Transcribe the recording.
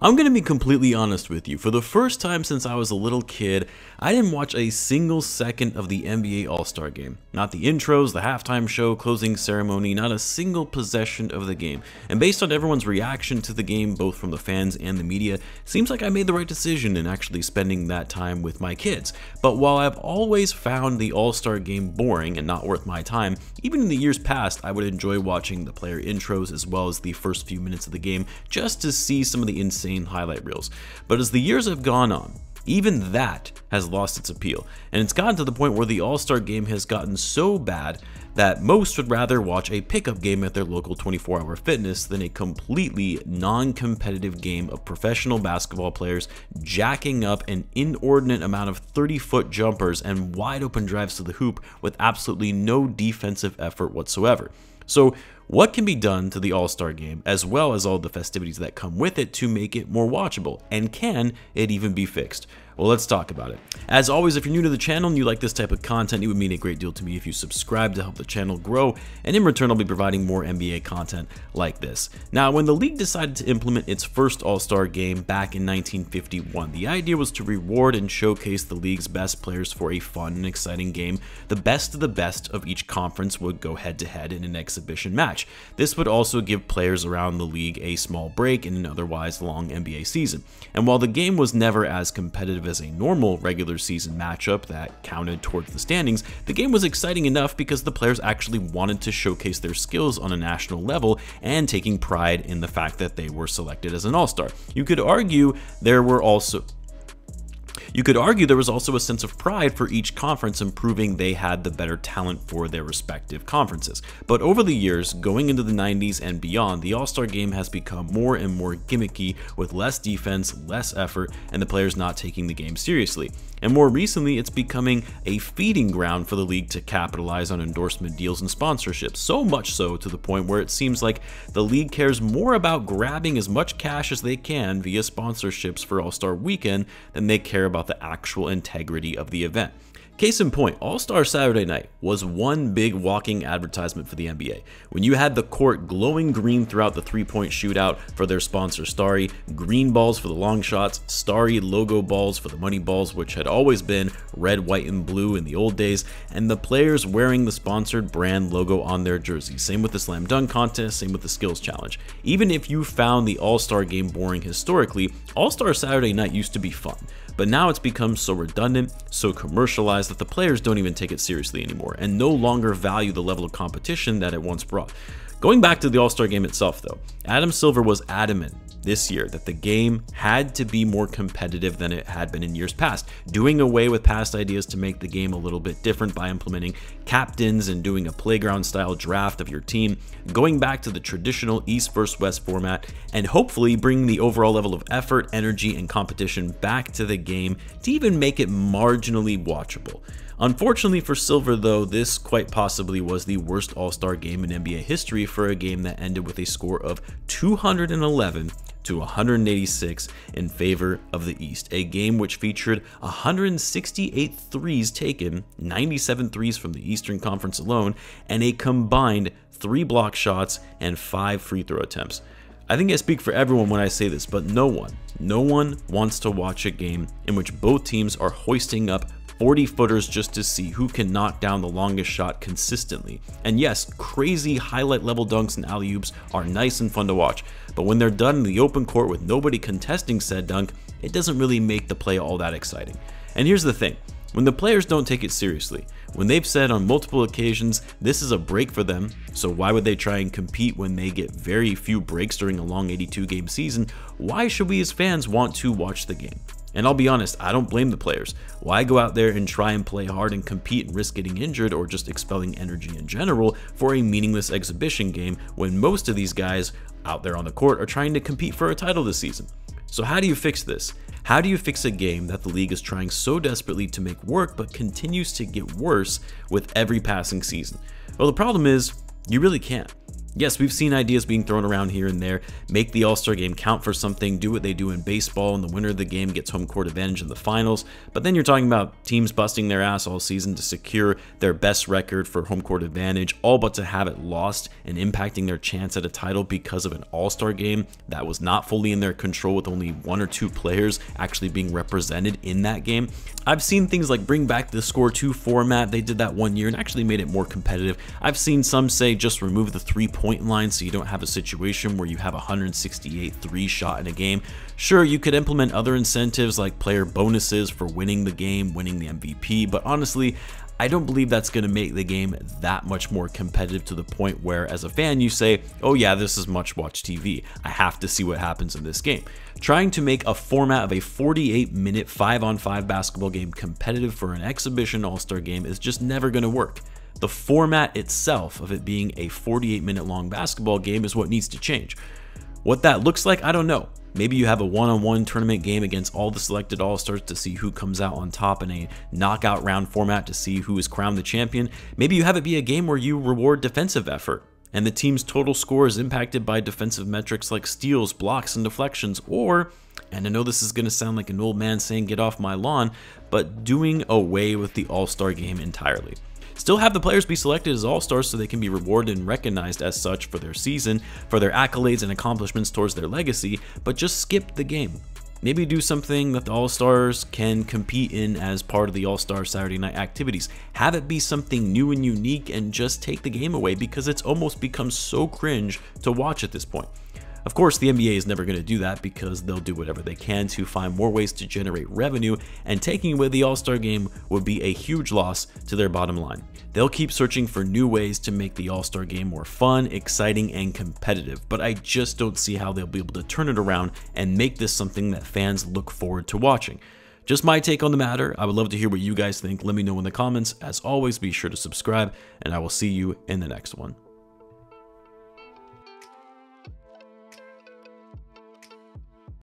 I'm gonna be completely honest with you. For the first time since I was a little kid, I didn't watch a single second of the NBA All-Star Game. Not the intros, the halftime show, closing ceremony, not a single possession of the game. And based on everyone's reaction to the game, both from the fans and the media, seems like I made the right decision in actually spending that time with my kids. But while I've always found the All-Star Game boring and not worth my time, even in the years past, I would enjoy watching the player intros as well as the first few minutes of the game just to see some of the insane highlight reels. But as the years have gone on, even that has lost its appeal, and it's gotten to the point where the All-Star Game has gotten so bad that most would rather watch a pickup game at their local 24-hour fitness than a completely non-competitive game of professional basketball players jacking up an inordinate amount of 30-foot jumpers and wide-open drives to the hoop with absolutely no defensive effort whatsoever. So what can be done to the All-Star Game, as well as all the festivities that come with it, to make it more watchable? And can it even be fixed? Well, let's talk about it. As always, if you're new to the channel and you like this type of content, it would mean a great deal to me if you subscribe to help the channel grow, and in return, I'll be providing more NBA content like this. Now, when the league decided to implement its first All-Star Game back in 1951, the idea was to reward and showcase the league's best players for a fun and exciting game. The best of the best of each conference would go head-to-head in an exhibition match. This would also give players around the league a small break in an otherwise long NBA season. And while the game was never as competitive as a normal regular season matchup that counted towards the standings, the game was exciting enough because the players actually wanted to showcase their skills on a national level and taking pride in the fact that they were selected as an all-star. You could argue there was also a sense of pride for each conference in proving they had the better talent for their respective conferences. But over the years, going into the 90s and beyond, the All-Star Game has become more and more gimmicky, with less defense, less effort, and the players not taking the game seriously. And more recently, it's becoming a feeding ground for the league to capitalize on endorsement deals and sponsorships, so much so to the point where it seems like the league cares more about grabbing as much cash as they can via sponsorships for All-Star Weekend than they care about the actual integrity of the event. Case in point, All-Star Saturday Night was one big walking advertisement for the NBA. When you had the court glowing green throughout the three-point shootout for their sponsor Starry, green balls for the long shots, Starry logo balls for the money balls, which had always been red, white, and blue in the old days, and the players wearing the sponsored brand logo on their jerseys. Same with the slam dunk contest, same with the skills challenge. Even if you found the All-Star Game boring historically, All-Star Saturday Night used to be fun. But now it's become so redundant, so commercialized that the players don't even take it seriously anymore and no longer value the level of competition that it once brought. Going back to the All-Star Game itself though, Adam Silver was adamant this year that the game had to be more competitive than it had been in years past, doing away with past ideas to make the game a little bit different by implementing captains and doing a playground style draft of your team, going back to the traditional East versus West format, and hopefully bringing the overall level of effort, energy, and competition back to the game to even make it marginally watchable. Unfortunately for Silver though, this quite possibly was the worst All-Star Game in NBA history for a game that ended with a score of 211 to 186 in favor of the East, a game which featured 168 threes taken, 97 threes from the Eastern Conference alone, and a combined 3 block shots and 5 free throw attempts. I think I speak for everyone when I say this, but no one wants to watch a game in which both teams are hoisting up 40-footers just to see who can knock down the longest shot consistently. And yes, crazy highlight level dunks and alley-oops are nice and fun to watch, but when they're done in the open court with nobody contesting said dunk, it doesn't really make the play all that exciting. And here's the thing, when the players don't take it seriously, when they've said on multiple occasions this is a break for them, so why would they try and compete when they get very few breaks during a long 82-game season, why should we as fans want to watch the game? And I'll be honest, I don't blame the players. Why go out there and try and play hard and compete and risk getting injured or just expelling energy in general for a meaningless exhibition game when most of these guys out there on the court are trying to compete for a title this season? So how do you fix this? How do you fix a game that the league is trying so desperately to make work but continues to get worse with every passing season? Well, the problem is, you really can't. Yes, we've seen ideas being thrown around here and there. Make the All-Star game count for something, do what they do in baseball, and the winner of the game gets home court advantage in the finals. But then you're talking about teams busting their ass all season to secure their best record for home court advantage, all but to have it lost and impacting their chance at a title because of an All-Star game that was not fully in their control, with only 1 or 2 players actually being represented in that game. I've seen things like bring back the score 2 format. They did that one year and actually made it more competitive. I've seen some say just remove the 3-point line so you don't have a situation where you have 168 3-shot in a game. Sure, you could implement other incentives like player bonuses for winning the game, winning the MVP, but honestly, I don't believe that's going to make the game that much more competitive to the point where, as a fan, you say, oh yeah, this is must-watch TV. I have to see what happens in this game. Trying to make a format of a 48-minute 5-on-5 basketball game competitive for an exhibition All-Star game is just never going to work. The format itself of it being a 48-minute long basketball game is what needs to change. What that looks like, I don't know. Maybe you have a one-on-one tournament game against all the selected All-Stars to see who comes out on top in a knockout round format to see who is crowned the champion. Maybe you have it be a game where you reward defensive effort, and the team's total score is impacted by defensive metrics like steals, blocks, and deflections. Or, and I know this is going to sound like an old man saying get off my lawn, but doing away with the All-Star game entirely. Still have the players be selected as All-Stars so they can be rewarded and recognized as such for their season, for their accolades and accomplishments towards their legacy, but just skip the game. Maybe do something that the All-Stars can compete in as part of the All-Star Saturday night activities. Have it be something new and unique and just take the game away because it's almost become so cringe to watch at this point. Of course, the NBA is never going to do that because they'll do whatever they can to find more ways to generate revenue, and taking away the All-Star game would be a huge loss to their bottom line. They'll keep searching for new ways to make the All-Star game more fun, exciting, and competitive, but I just don't see how they'll be able to turn it around and make this something that fans look forward to watching. Just my take on the matter. I would love to hear what you guys think. Let me know in the comments. As always, be sure to subscribe, and I will see you in the next one.